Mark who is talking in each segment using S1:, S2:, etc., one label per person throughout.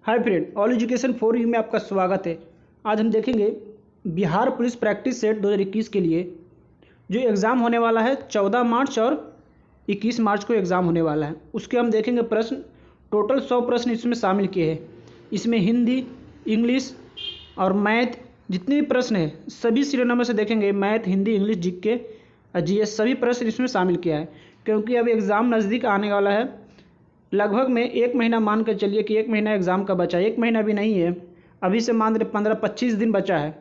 S1: Hi friend, all education for you में आपका स्वागत है। आज हम देखेंगे बिहार पुलिस प्रैक्टिस सेट 2021 के लिए जो एग्ज़ाम होने वाला है 14 मार्च और 21 मार्च को एग्ज़ाम होने वाला है। उसके हम देखेंगे प्रश्न। टोटल 100 प्रश्न इसमें शामिल किए हैं। इसमें हिंदी, इंग्लिश और मैथ जितने भी प्रश्न हैं सभी सीरियल नंबर से देखेंगे। मैथ, हिंदी, इंग्लिश, जीके और जीएस सभी प्रश्न इसमें शामिल किया है, क्योंकि अब एग्ज़ाम नज़दीक आने वाला है। लगभग में 1 महीना मान कर चलिए कि 1 महीना एग्ज़ाम का बचा है। 1 महीना भी नहीं है, अभी से मान रहे 15-25 दिन बचा है।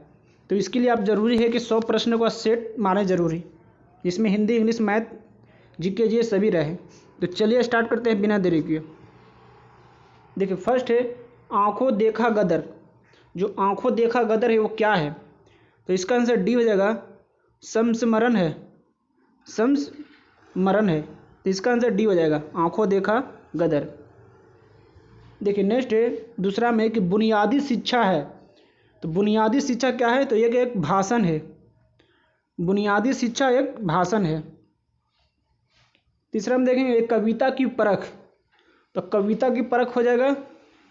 S1: तो इसके लिए आप ज़रूरी है कि 100 प्रश्नों का सेट मारें ज़रूरी, जिसमें हिंदी, इंग्लिश, मैथ, जीके ये सभी रहे। तो चलिए स्टार्ट करते हैं बिना देरी के। देखिए फर्स्ट है आँखों देखा गदर। जो आँखों देखा गदर है वो क्या है? तो इसका आंसर डी हो जाएगा, संस्मरण है। संस्मरण है, तो इसका आंसर डी हो जाएगा, आँखों देखा गदर। देखिए नेक्स्ट है दूसरा में कि बुनियादी शिक्षा है। तो बुनियादी शिक्षा क्या है? तो एक भाषण है। बुनियादी शिक्षा एक भाषण है। तीसरा हम देखेंगे एक कविता की परख। तो कविता की परख हो जाएगा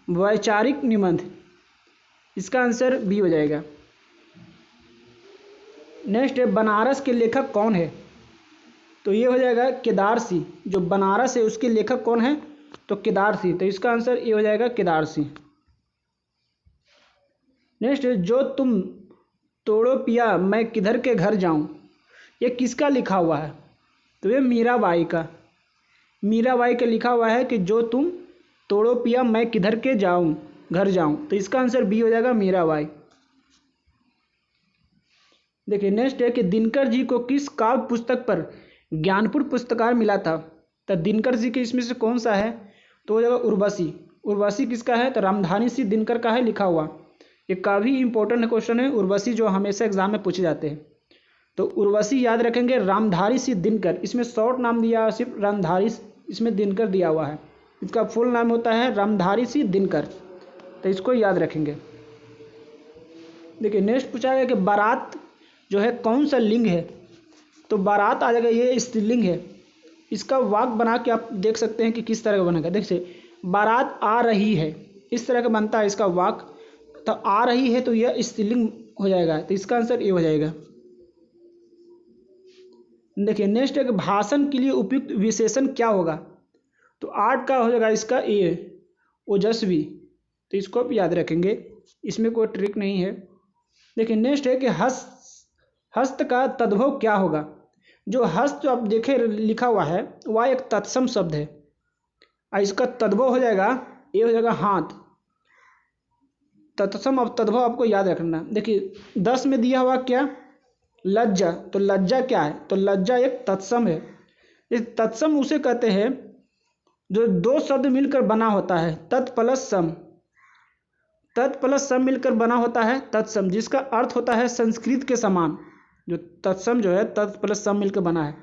S1: वैचारिक निबंध। इसका आंसर बी हो जाएगा। नेक्स्ट है बनारस के लेखक कौन है? तो ये हो जाएगा केदार सिंह। जो बनारस है उसके लेखक कौन है? तो केदार सिंह। तो इसका आंसर ये हो जाएगा केदार सिंह। नेक्स्ट है जो तुम तोड़ो पिया मैं किधर के घर जाऊं। ये किसका लिखा हुआ है? तो ये मीराबाई का। मीराबाई का लिखा हुआ है कि जो तुम तोड़ो पिया मैं किधर के घर जाऊं। तो इसका आंसर बी हो जाएगा, मीराबाई। देखिए नेक्स्ट है कि दिनकर जी को किस काव्य पुस्तक पर ज्ञानपुर पुरस्कार मिला था? तो दिनकर जी के इसमें से कौन सा है? तो हो जाएगा उर्वशी। उर्वशी किसका है? तो रामधारी सिंह दिनकर का है लिखा हुआ। ये काफ़ी इंपॉर्टेंट क्वेश्चन है उर्वशी, जो हमेशा एग्जाम में पूछे जाते हैं। तो उर्वशी याद रखेंगे, रामधारी सिंह दिनकर। इसमें शॉर्ट नाम दिया सिर्फ रामधारी, इसमें दिनकर दिया हुआ है। इसका फुल नाम होता है रामधारी सिंह दिनकर। तो इसको याद रखेंगे। देखिए नेक्स्ट पूछा गया कि बारात जो है कौन सा लिंग है? तो बारात आ जाएगा, ये स्त्रीलिंग है। इसका वाक्य बना के आप देख सकते हैं कि किस तरह का बनेगा। देखिए बारात आ रही है, इस तरह का बनता है इसका वाक्य। तो आ रही है तो यह स्त्रीलिंग हो जाएगा। तो इसका आंसर ये हो जाएगा। देखिए नेक्स्ट है कि भाषण के लिए उपयुक्त विशेषण क्या होगा? तो 8 का हो जाएगा इसका ए, ओजस्वी। तो इसको आप याद रखेंगे, इसमें कोई ट्रिक नहीं है। देखिए नेक्स्ट है कि हस्त का तद्भव क्या होगा? जो हस्त जो आप देखे लिखा हुआ है वह एक तत्सम शब्द है, और इसका तद्भव हो जाएगा, ये हो जाएगा हाथ। तत्सम और तद्भव आपको याद रखना। देखिए 10 में दिया हुआ क्या? लज्जा। तो लज्जा क्या है? तो लज्जा एक तत्सम है। इस तत्सम उसे कहते हैं जो 2 शब्द मिलकर बना होता है, तत् प्लस सम। तत् प्लस सम मिलकर बना होता है तत्सम, जिसका अर्थ होता है संस्कृत के समान। जो तत्सम जो है तत् प्लस सम मिलकर बना है,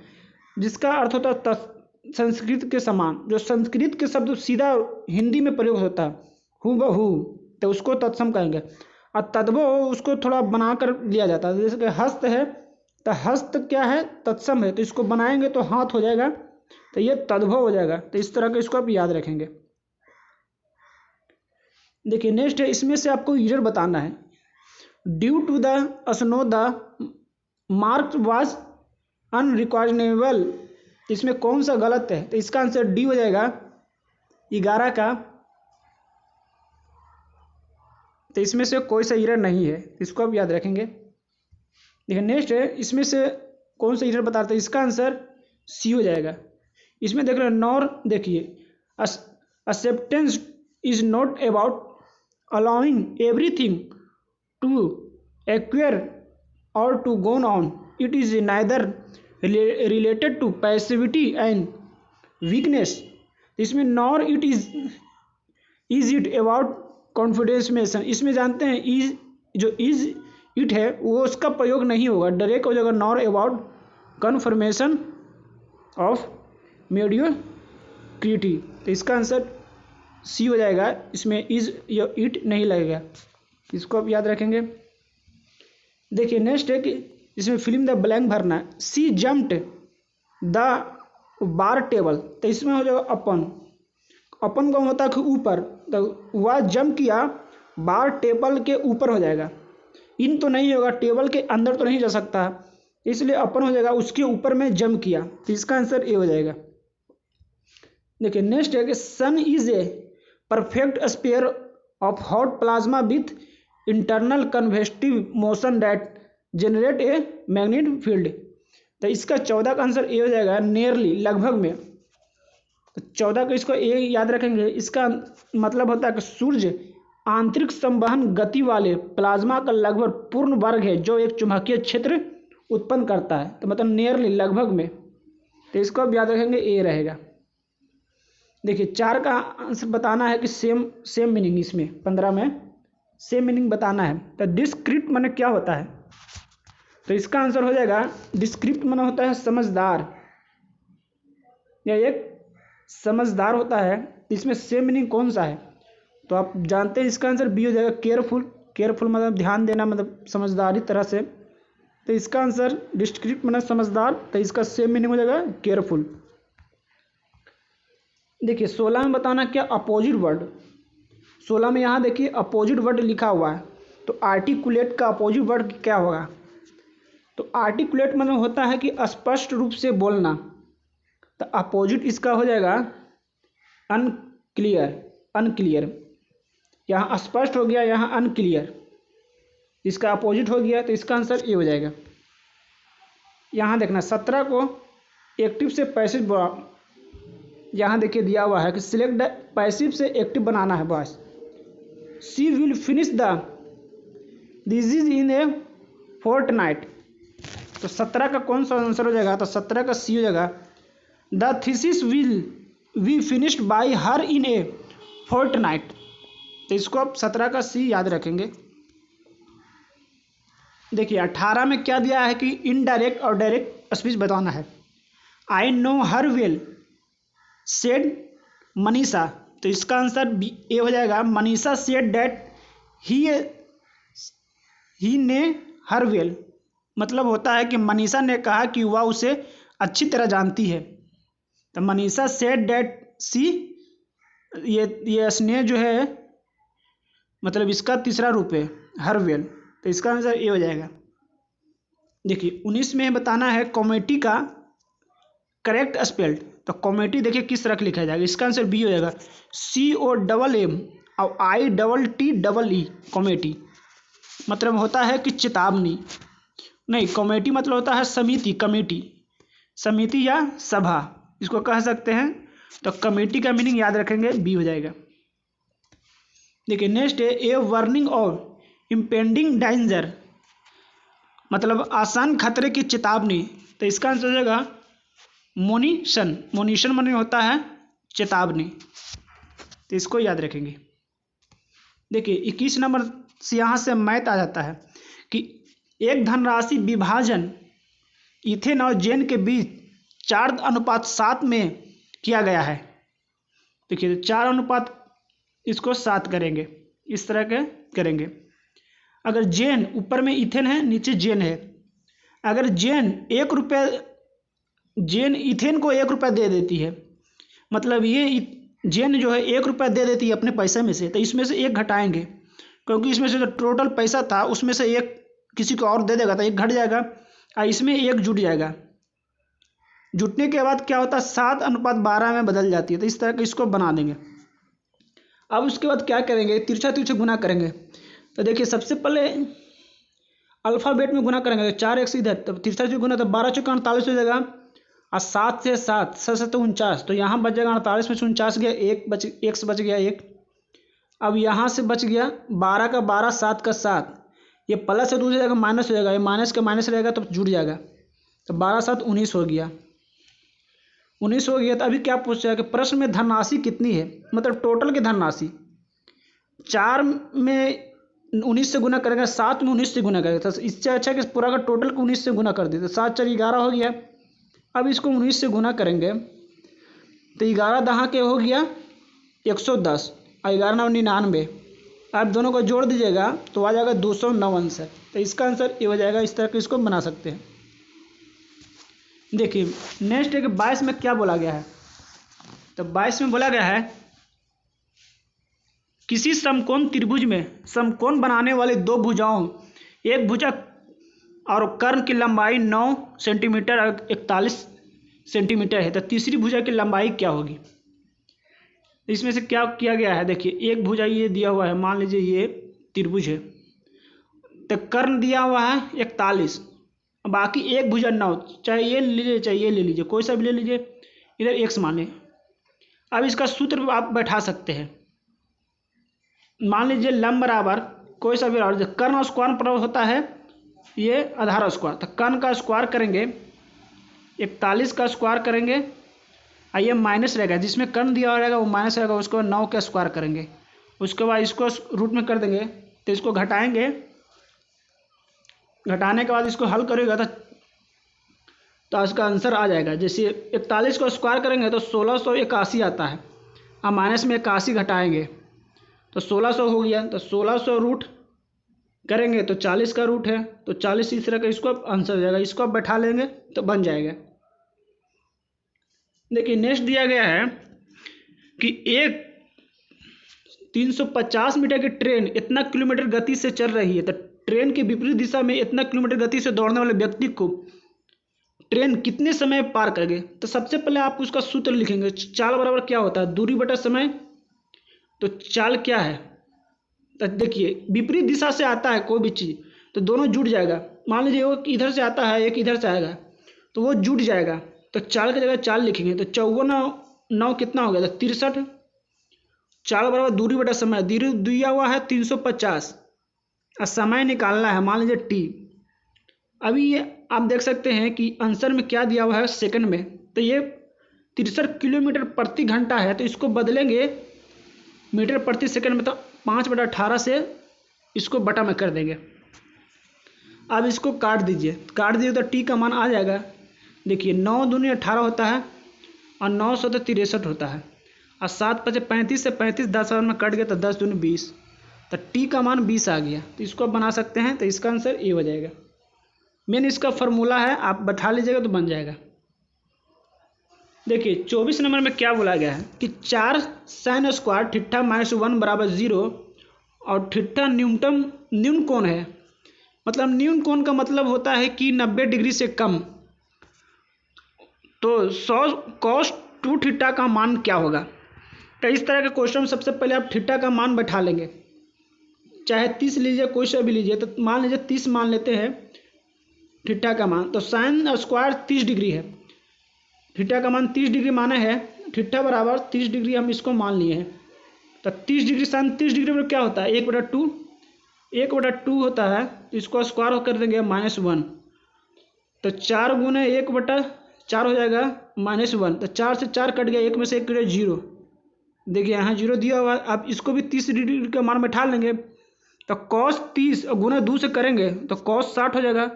S1: जिसका अर्थ होता है संस्कृत के समान। जो संस्कृत के शब्द सीधा हिंदी में प्रयोग होता है हूबहू, तो उसको तत्सम कहेंगे। और तद्भव उसको थोड़ा बनाकर लिया जाता है। जैसे कि हस्त है, तो हस्त क्या है? तत्सम है, तो इसको बनाएंगे तो हाथ हो जाएगा, तो ये तद्भव हो जाएगा। तो इस तरह का इसको आप याद रखेंगे। देखिए नेक्स्ट है, इसमें से आपको ईरर बताना है। Due to the snow the mark was unrecognisable. इसमें कौन सा गलत है? तो इसका आंसर डी हो जाएगा, 11 का। तो इसमें से कोई सा ईरर नहीं है, इसको आप याद रखेंगे। देखिए नेक्स्ट है, इसमें से कौन सा ईरर बताते हैं? इसका आंसर सी हो जाएगा। इसमें देख रहे हैं नॉर, देखिए acceptance is not about allowing everything to acquire और to go on, it is neither related to passivity and weakness. इसमें nor it is it about कॉन्फिडेंसमेशन। इसमें जानते हैं इज, जो इज इट है वो उसका प्रयोग नहीं होगा, डायरेक्ट हो जाएगा nor about confirmation of mediocrity. तो इसका आंसर सी हो जाएगा। इसमें इज या इट नहीं लगेगा, इसको आप याद रखेंगे। देखिए नेक्स्ट है कि इसमें फिल्म द ब्लैंक भरना है। सी जम्प्ड द बार टेबल। तो इसमें हो जाएगा अपन। अपन का होता है कि ऊपर, तो वह जंप किया बार टेबल के ऊपर हो जाएगा, इन तो नहीं होगा, टेबल के अंदर तो नहीं जा सकता, इसलिए अपन हो जाएगा उसके ऊपर में जंप किया, तो इसका आंसर ए हो जाएगा। देखिए नेक्स्ट है कि sun is a perfect sphere of hot plasma with internal convective motion that generate a magnetic field. तो इसका 14 का आंसर ए हो जाएगा, नियरली, लगभग में। तो 14 का इसको ए याद रखेंगे। इसका मतलब होता है कि सूर्य आंतरिक संवहन गति वाले प्लाज्मा का लगभग पूर्ण वर्ग है जो एक चुंबकीय क्षेत्र उत्पन्न करता है। तो मतलब नियरली, लगभग में, तो इसको अब याद रखेंगे, ए रहेगा। देखिए 4 का आंसर बताना है कि सेम मीनिंग, इसमें 15 में सेम मीनिंग बताना है। तो डिस्क्रिप्ट माने क्या होता है, तो इसका आंसर हो जाएगा डिस्क्रिप्ट माने होता है समझदार, या एक समझदार होता है। इसमें सेम मीनिंग कौन सा है, तो आप जानते हैं इसका आंसर बी हो जाएगा, केयरफुल। केयरफुल मतलब ध्यान देना, मतलब समझदारी तरह से। तो इसका आंसर डिस्क्रिप्ट मतलब समझदार, तो इसका सेम मीनिंग हो जाएगा केयरफुल। देखिए 16 में बताना क्या, अपोजिट वर्ड। 16 में यहाँ देखिए अपोजिट वर्ड लिखा हुआ है, तो आर्टिकुलेट का अपोजिट वर्ड क्या होगा। तो आर्टिकुलेट मतलब होता है कि स्पष्ट रूप से बोलना, तो अपोजिट इसका हो जाएगा अनक्लियर। अनक्लियर, यहाँ स्पष्ट हो गया, यहाँ अनक्लियर, इसका अपोजिट हो गया, तो इसका आंसर ये हो जाएगा। यहाँ देखना 17 को एक्टिव से पैसिव, यहाँ देखिए दिया हुआ है कि सिलेक्ट पैसिव से एक्टिव बनाना है बस। She will finish the this in a fortnight. तो 17 का कौन सा आंसर हो जाएगा, तो 17 का सी हो जाएगा, the thesis will be finished by her in a fortnight. तो इसको आप 17 का सी याद रखेंगे। देखिए 18 में क्या दिया है कि इनडायरेक्ट और डायरेक्ट स्पीच बताना है। I know her well said Manisha. तो इसका आंसर ए हो जाएगा, मनीषा सेड दैट ही ने हर वेल, मतलब होता है कि मनीषा ने कहा कि वह उसे अच्छी तरह जानती है। तो मनीषा सेड दैट सी, ये स्नेह जो है मतलब इसका तीसरा रूप है हर वेल, तो इसका आंसर ए हो जाएगा। देखिए 19 में बताना है कॉमेटी का करेक्ट स्पेल्ड। तो कॉमेटी देखिए किस तरह लिखा जाएगा, इसका आंसर बी हो जाएगा, COMM और ITTEE। कॉमेटी मतलब होता है कि चेतावनी, नहीं, कॉमेटी मतलब होता है समिति, कमेटी, समिति या सभा इसको कह सकते हैं। तो कमेटी का मीनिंग याद रखेंगे, बी हो जाएगा। देखिए नेक्स्ट है ए वार्निंग और इम्पेंडिंग डेंजर, मतलब आसान खतरे की चेतावनी। तो इसका आंसर हो जाएगा मोनिशन। मोनिशन माने होता है चेतावनी, तो इसको याद रखेंगे। देखिए 21 नंबर से यहाँ से मैथ आ जाता है कि एक धनराशि विभाजन इथेन और जेन के बीच 4:7 में किया गया है। देखिए 4:7 इसको 7 करेंगे, इस तरह के करेंगे। अगर जेन ऊपर में इथेन है, नीचे जेन है, अगर जेन 1 रुपये, जेन इथेन को 1 रुपया दे देती है, मतलब ये जेन जो है 1 रुपया दे देती है अपने पैसे में से, तो इसमें से 1 घटाएंगे, क्योंकि इसमें से जो टोटल पैसा था उसमें से 1 किसी को और दे देगा तो 1 घट जाएगा और इसमें 1 जुट जाएगा। जुटने के बाद क्या होता है, 7:12 में बदल जाती है। तो इस तरह के इसको बना देंगे। अब उसके बाद क्या करेंगे, तिरछा तिरछा गुना करेंगे। तो देखिए सबसे पहले अल्फ़ाबेट में गुना करेंगे, 4 1 इधर, तब तिरछा तिरछा गुना, तो 12 चौके 48 हो जाएगा, और 7 से 7 7 तो 49, तो यहाँ बच जाएगा 48 में से 49 गया, 1 से बच गया 1। अब यहाँ से बच गया 12 का 12, 7 का 7, ये प्लस से दूर जाएगा माइनस हो जाएगा, ये माइनस का माइनस रहेगा तो जुड़ जाएगा, तो 12 7 19 हो गया। 19 हो गया। तो अभी क्या पूछ रहा है कि प्रश्न में धनराशि कितनी है, मतलब टोटल की धनराशि। 4 में 19 से गुना करेगा, 7 में 19 से गुना करेगा, तो इससे अच्छा कि पूरा का टोटल को 19 से गुना कर देते, 7 4 11 हो गया। अब इसको 19 से गुना करेंगे तो 11 दहाँ के हो गया 110 और 11 9 99। आप दोनों को जोड़ दीजिएगा तो आ जाएगा 209 आंसर। तो इसका आंसर ये हो जाएगा। इस तरह के इसको बना सकते हैं। देखिए नेक्स्ट है कि 22 में क्या बोला गया है। तो 22 में बोला गया है किसी समकोण त्रिभुज में समकोण बनाने वाले दो भुजाओं, एक भुजा और कर्ण की लंबाई 9 सेंटीमीटर और 41 सेंटीमीटर है, तो तीसरी भुजा की लंबाई क्या होगी? इसमें से क्या किया गया है? देखिए, एक भुजा ये दिया हुआ है, मान लीजिए ये त्रिभुज है, तो कर्ण दिया हुआ है 41, बाकी एक भुजा 9, चाहे ये ले लीजिए चाहे ये ले लीजिए, कोई सा भी ले लीजिए, इधर x मान लें। अब इसका सूत्र आप बैठा सकते हैं, मान लीजिए लंब बराबर कोई सा भी, और कर्ण स्क्वायर पर होता है ये आधार स्क्वायर, तो कर्ण का स्क्वायर करेंगे 41 का स्क्वायर करेंगे, और ये माइनस रहेगा, जिसमें कर्ण दिया रहेगा वो माइनस रहेगा, उसके बाद 9 का स्क्वायर करेंगे, उसके बाद इसको रूट में कर देंगे, तो इसको घटाएंगे, घटाने के बाद इसको हल करेगा तो इसका आंसर आ जाएगा। जैसे 41 को स्क्वायर करेंगे तो 1681 आता है, अब माइनस में 81 घटाएंगे तो 1600 हो गया, तो 1600 रूट करेंगे तो 40 का रूट है, तो 40 इस तरह का इसको आंसर हो जाएगा। इसको आप बैठा लेंगे तो बन जाएगा। देखिए नेक्स्ट दिया गया है कि एक 350 मीटर की ट्रेन इतना किलोमीटर गति से चल रही है, तो ट्रेन के विपरीत दिशा में इतना किलोमीटर गति से दौड़ने वाले व्यक्ति को ट्रेन कितने समय पार करेगी? तो सबसे पहले आप उसका सूत्र लिखेंगे, चाल बराबर क्या होता है? दूरी बटा समय। तो चाल क्या है? तो देखिए विपरीत दिशा से आता है कोई भी चीज़ तो दोनों जुड़ जाएगा। मान लीजिए वो इधर से आता है, एक इधर से आएगा, तो वो जुड़ जाएगा, तो चाल की जगह चाल लिखेंगे। तो 54 9 कितना हो गया? तो 63। चाल बराबर दूरी बटा समय, दूरी दिया हुआ है 350 और समय निकालना है मान लीजिए टी। अभी ये आप देख सकते हैं कि आंसर में क्या दिया हुआ है सेकंड में, तो ये 63 किलोमीटर प्रति घंटा है, तो इसको बदलेंगे मीटर प्रति सेकंड में, तो 5/18 से इसको बटा में कर देंगे। अब इसको काट दीजिए, काट दिए तो टी का मान आ जाएगा। देखिए 9 दूनी 18 होता है और 9 सौ तो 63 होता है, और 7 5 35 से 35 10 में कट गया तो 10 दूनी 20, तो टी का मान 20 आ गया। तो इसको आप बना सकते हैं, तो इसका आंसर ए हो जाएगा। मेन इसका फॉर्मूला है, आप बैठा लीजिएगा तो बन जाएगा। देखिए 24 नंबर में क्या बोला गया है कि 4 sin स्क्वायर थीटा -1 बराबर 0 और थीटा न्यून कोण है। मतलब न्यून कोण का मतलब होता है कि 90 डिग्री से कम। तो 100 cos 2 थीटा का मान क्या होगा? तो इस तरह के क्वेश्चन सबसे पहले आप थीटा का मान बैठा लेंगे, चाहे 30 लीजिए कोई सा भी लीजिए। तो मान लीजिए 30 मान लेते हैं थीटा का मान, तो साइन स्क्वायर 30 डिग्री है, थीटा का मान 30 डिग्री माने है, थीटा बराबर 30 डिग्री हम इसको मान लिए हैं। तो 30 डिग्री साइन 30 डिग्री में क्या होता है? 1/2 होता है, तो इसको स्क्वायर कर देंगे -1, तो 4 गुने 1/4 हो जाएगा -1, तो 4 से 4 कट गया, 1 में से 1 कट 0। देखिए यहाँ 0 दिया हुआ। अब इसको भी 30 डिग्री का मान बैठा लेंगे, तो cos 30 गुना 2 से करेंगे तो cos 60 हो जाएगा।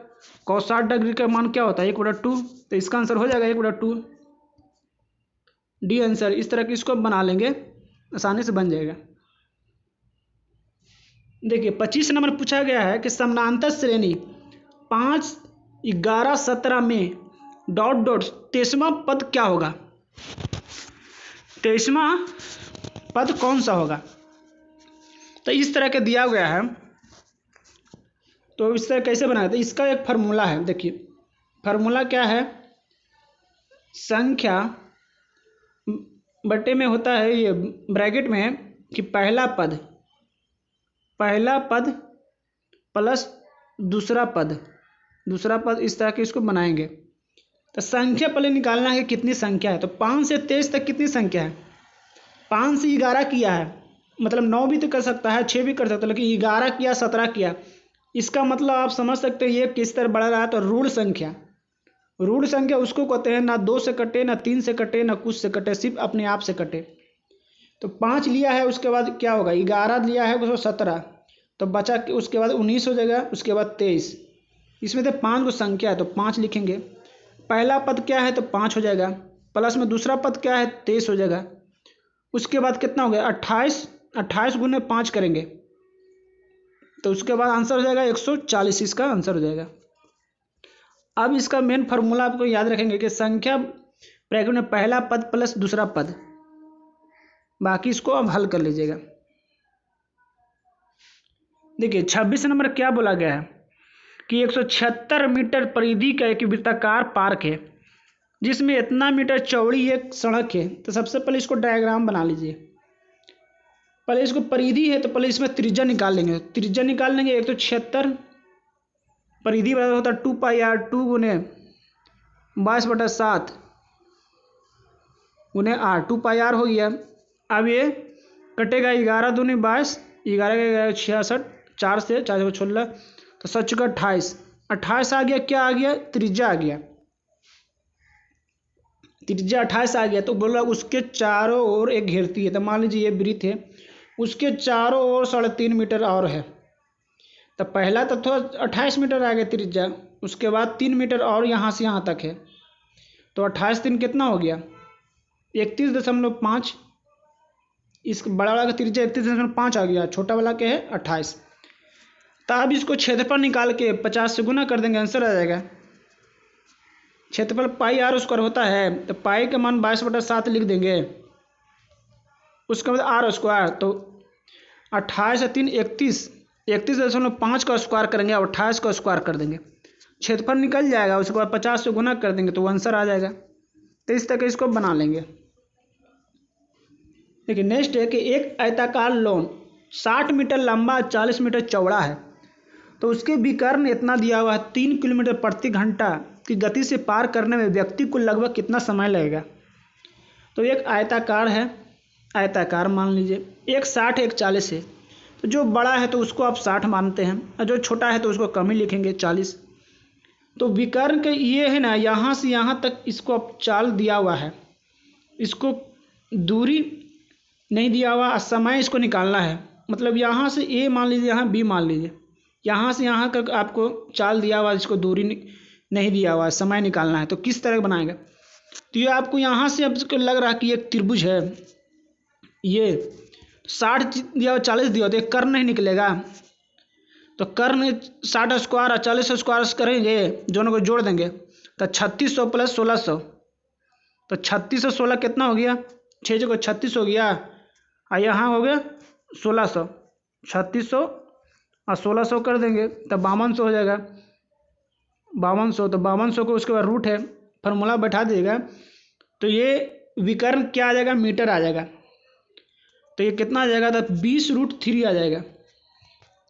S1: cos 60 डिग्री का मान क्या होता है? 1/2, तो इसका आंसर हो जाएगा 1/2, डी आंसर। इस तरह की इसको बना लेंगे, आसानी से बन जाएगा। देखिए 25 नंबर पूछा गया है कि समानांतर श्रेणी 5 11 17 में ... 23वां पद क्या होगा? 23वां पद कौन सा होगा? तो इस तरह के दिया गया है, तो इस तरह कैसे बनाया? तो इसका एक फार्मूला है। देखिए फार्मूला क्या है? संख्या बटे में होता है ये ब्रैकेट में कि पहला पद प्लस दूसरा पद, इस तरह के इसको बनाएंगे। तो संख्या पहले निकालना है कितनी संख्या है। तो 5 से 23 तक कितनी संख्या है? 5 से 11 किया है, मतलब 9 भी तो कर सकता है, 6 भी कर सकता है, लेकिन 11 किया 17 किया, इसका मतलब आप समझ सकते हैं ये किस तरह बढ़ रहा है। तो ऋण संख्या उसको कहते हैं ना 2 से कटे, ना 3 से कटे, ना कुछ से कटे, सिर्फ अपने आप से कटे। तो 5 लिया है, उसके बाद क्या होगा? 11 लिया है, उसको 17, तो बचा उसके बाद 19 हो जाएगा, उसके बाद 23। इसमें तो 5 को संख्या है, तो 5 लिखेंगे। पहला पद क्या है? तो 5 हो जाएगा, प्लस में दूसरा पद क्या है? 23 हो जाएगा। उसके बाद कितना हो गया? 28 गुने 5 करेंगे, तो उसके बाद आंसर हो जाएगा 140, इसका आंसर हो जाएगा। अब इसका मेन फार्मूला आपको याद रखेंगे कि संख्या ब्रैकेट में पहला पद प्लस दूसरा पद, बाकी इसको अब हल कर लीजिएगा। देखिए 26 नंबर क्या बोला गया है कि 176 मीटर परिधि का एक वृत्ताकार पार्क है जिसमें इतना मीटर चौड़ी एक सड़क है। तो सबसे पहले इसको डायग्राम बना लीजिए। पहले इसको परिधि है तो पहले इसमें त्रिज्या निकाल लेंगे। त्रिज्या निकाल लेंगे 176 परिधि बराबर होता है 2πr 2 गुने 22/7 गुने r 2πr हो गया। अब ये कटेगा 11 दूनी 22 11 66 4 से 4 16 तो 7 चुका 28 28 आ गया। क्या आ गया? त्रिज्या आ गया। त्रिज्या 28 आ गया तो बोला उसके चारों ओर एक घेरती है। तो मान लीजिए ये वृत्त है, उसके चारों ओर 3.5 मीटर और है। तो पहला तो 28 मीटर आ गया त्रिज्या, उसके बाद 3 मीटर और यहाँ से यहाँ तक है। तो 28 3 कितना हो गया? 31.5। इस बड़ा वाला का त्रिज्या 31.5 आ गया, छोटा वाला क्या है 28। तो अब इसको क्षेत्रफल निकाल के 50 से गुना कर देंगे, आंसर आ जाएगा। क्षेत्रफल πr² होता है तो पाई का मान 22/7 लिख देंगे, उसके बाद r²। तो 28 से 3 31.5 का स्क्वायर करेंगे और 28 का स्क्वायर कर देंगे, क्षेत्रफल निकल जाएगा। उसके बाद 50 से गुना कर देंगे तो आंसर आ जाएगा। तो इस तरह इसको बना लेंगे। देखिए नेक्स्ट है कि एक आयताकार लॉन 60 मीटर लंबा 40 मीटर चौड़ा है तो उसके विकर्ण इतना दिया हुआ है 3 किलोमीटर प्रति घंटा की गति से पार करने में व्यक्ति को लगभग कितना समय लगेगा। तो एक आयताकार है, आयताकार मान लीजिए, एक 60 एक 40 है। तो जो बड़ा है तो उसको आप 60 मानते हैं और जो छोटा है तो उसको कम ही लिखेंगे 40। तो विकर्ण के ये है ना, यहाँ से यहाँ तक इसको अब चाल दिया हुआ है, इसको दूरी नहीं दिया हुआ, समय इसको निकालना है। मतलब यहाँ से ए मान लीजिए, यहाँ बी मान लीजिए, यहाँ से यहाँ तक आपको चाल दिया हुआ, इसको दूरी नहीं दिया हुआ, समय निकालना है। तो किस तरह बनाएगा? तो ये आपको यहाँ से अब लग रहा है कि एक त्रिभुज है, ये 60 दिया हुआ 40 दिया तो एक कर्ण नहीं निकलेगा। तो कर्ण 60 स्क्वायर और 40 स्क्वायर करेंगे, दोनों को जोड़ देंगे तो 3600 प्लस 1600। तो 36 और 16 कितना हो गया? 6 जगह 36 हो गया और यहाँ हो गया 1600। 3600 और 1600 कर देंगे तो 5200 हो जाएगा। 5200 तो 5200 को उसके बाद रूट है, फार्मूला बैठा दीजिएगा तो ये विकर्ण क्या आ जाएगा? मीटर आ जाएगा। तो ये कितना आ जाएगा? तो 20√3 आ जाएगा,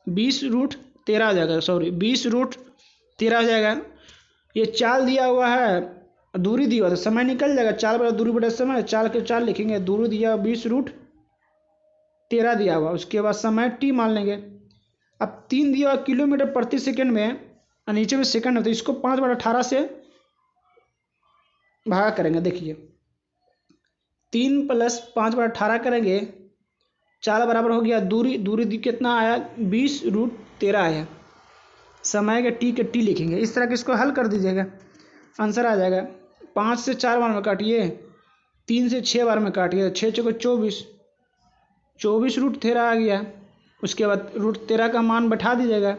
S1: 20√13 आ जाएगा, सॉरी 20√13 आ जाएगा। ये चाल दिया हुआ है, दूरी दी हुआ तो समय निकल जाएगा। चाल बड़ा दूरी बटा समय, चाल के चाल लिखेंगे, दूरी दिया 20√13 दिया हुआ, उसके बाद समय t मान लेंगे। अब 3 दिया हुआ किलोमीटर प्रति सेकंड में, नीचे में सेकंड है तो इसको 5/18 से भागा करेंगे। देखिए 3 + 5/18 करेंगे, चाल बराबर हो गया दूरी कितना आया? 20√13 आया। समय के टी लिखेंगे। इस तरह के इसको हल कर दीजिएगा, आंसर आ जाएगा। 5 से 4 बार में काटिए, 3 से 6 बार में काटिए, 6 चौको 24, 24√13 आ गया। उसके बाद √13 का मान बैठा दीजिएगा।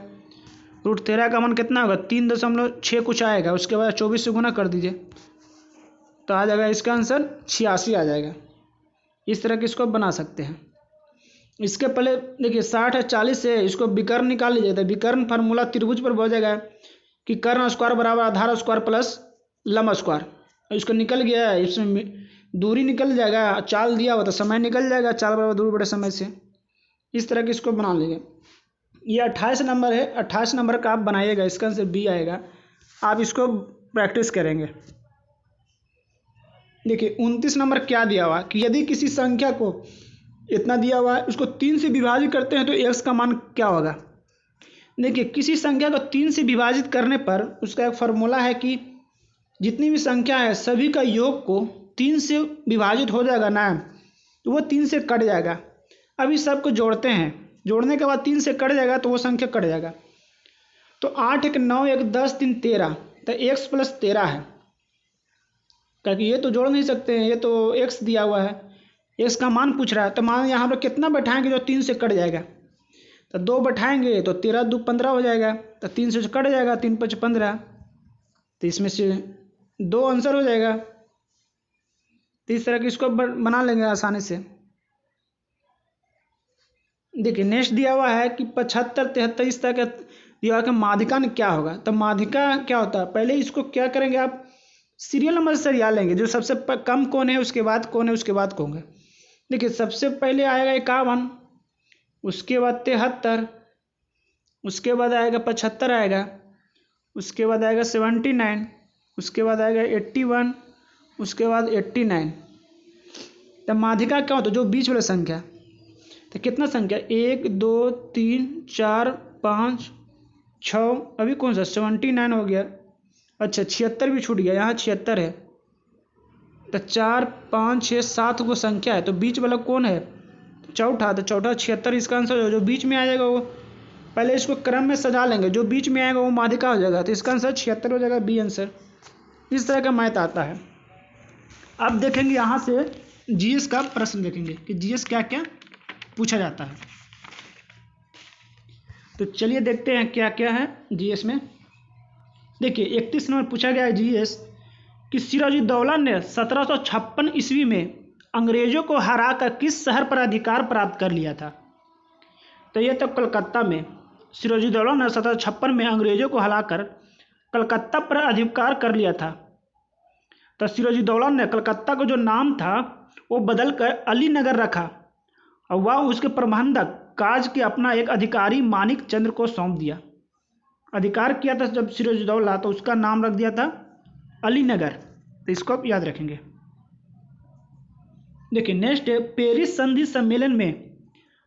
S1: √13 का मान कितना होगा? 3.6 कुछ आएगा। उसके बाद 24 से गुना कर दीजिए तो आ जाएगा इसका आंसर 86 आ जाएगा। इस तरह के इसको बना सकते हैं। इसके पहले देखिए 60 है 40 है, इसको विकर्ण निकाल लीजिए। तो विकर्ण फार्मूला त्रिभुज पर हो जाएगा कि कर्ण स्क्वायर बराबर आधार स्क्वायर प्लस लंब स्क्वायर। इसको निकल गया है, इसमें दूरी निकल जाएगा, चाल दिया हुआ तो समय निकल जाएगा, चाल बराबर दूरी बटे समय से। इस तरह के इसको बना लीजिए। ये 28 नंबर है, 28 नंबर का आप बनाइएगा, इसका आंसर बी आएगा। आप इसको प्रैक्टिस करेंगे। देखिए 29 नंबर क्या दिया हुआ कि यदि किसी संख्या को इतना दिया हुआ है, उसको 3 से विभाजित करते हैं तो x का मान क्या होगा। देखिए किसी संख्या को 3 से विभाजित करने पर उसका एक फार्मूला है कि जितनी भी संख्या है सभी का योग को 3 से विभाजित हो जाएगा ना, तो वो 3 से कट जाएगा। अब इस सबको जोड़ते हैं, जोड़ने के बाद 3 से कट जाएगा तो वो संख्या कट जाएगा। तो 8 1 9 1 10 3 13, तो x + 13 है, क्योंकि ये तो जोड़ नहीं सकते हैं, ये तो x दिया हुआ है, x का मान पूछ रहा है। तो मान यहाँ पर कितना बैठाएंगे जो 3 से कट जाएगा? तो 2 बैठाएंगे तो 13 2 15 हो जाएगा, तो 3 से कट जाएगा, 3 5 15, तो इसमें से 2 आंसर हो जाएगा। तो इस तरह की इसको बना लेंगे आसानी से। देखिए नेक्स्ट दिया हुआ है कि 75, 73 इस तरह का दिया हुआ है कि माध्यिका में क्या होगा। तो माध्यिका क्या होता है, पहले इसको क्या करेंगे आप सीरियल नंबर से सरिया लेंगे, जो सबसे कम कौन है उसके बाद कौन है उसके बाद कौन है। देखिए सबसे पहले आएगा 51, उसके बाद 73, उसके बाद आएगा 75 आएगा, उसके बाद आएगा 79, उसके बाद आएगा 81, उसके बाद 89। तो माध्यिका क्या होता है, जो बीच वाला संख्या। तो कितना संख्या 1 2 3 4 5 6, अभी कौन सा 79 हो गया। अच्छा 76 भी छूट गया, यहाँ 76 है। तो 4 5 6 7 को संख्या है, तो बीच वाला कौन है चौथा। तो चौथा 76 इसका आंसर जो बीच में आ जाएगा वो, पहले इसको क्रम में सजा लेंगे, जो बीच में आएगा वो माध्यिका हो जाएगा। तो इसका आंसर 76 हो जाएगा, बी आंसर। इस तरह का मैथ आता है। अब देखेंगे यहाँ से जीएस का प्रश्न देखेंगे कि जीएस क्या क्या पूछा जाता है। तो चलिए देखते हैं क्या क्या है जीएस में। देखिए 31 नंबर पूछा गया है जीएस कि सिराजुद्दौला ने 1756 ईस्वी में अंग्रेजों को हराकर किस शहर पर अधिकार प्राप्त कर लिया था। तो ये तो कलकत्ता में सिराजुद्दौला ने 1756 में अंग्रेजों को हराकर कलकत्ता पर अधिकार कर लिया था। तो सिराजुद्दौला ने कलकत्ता का जो नाम था वो बदलकर अली नगर रखा और वह उसके प्रबंधक काज के अपना एक अधिकारी मानिक चंद्र को सौंप दिया। अधिकार किया था जब सिराजुद्दौला, तो उसका नाम रख दिया था अली नगर। तो इसको आप याद रखेंगे। देखिए नेक्स्ट है पेरिस संधि सम्मेलन में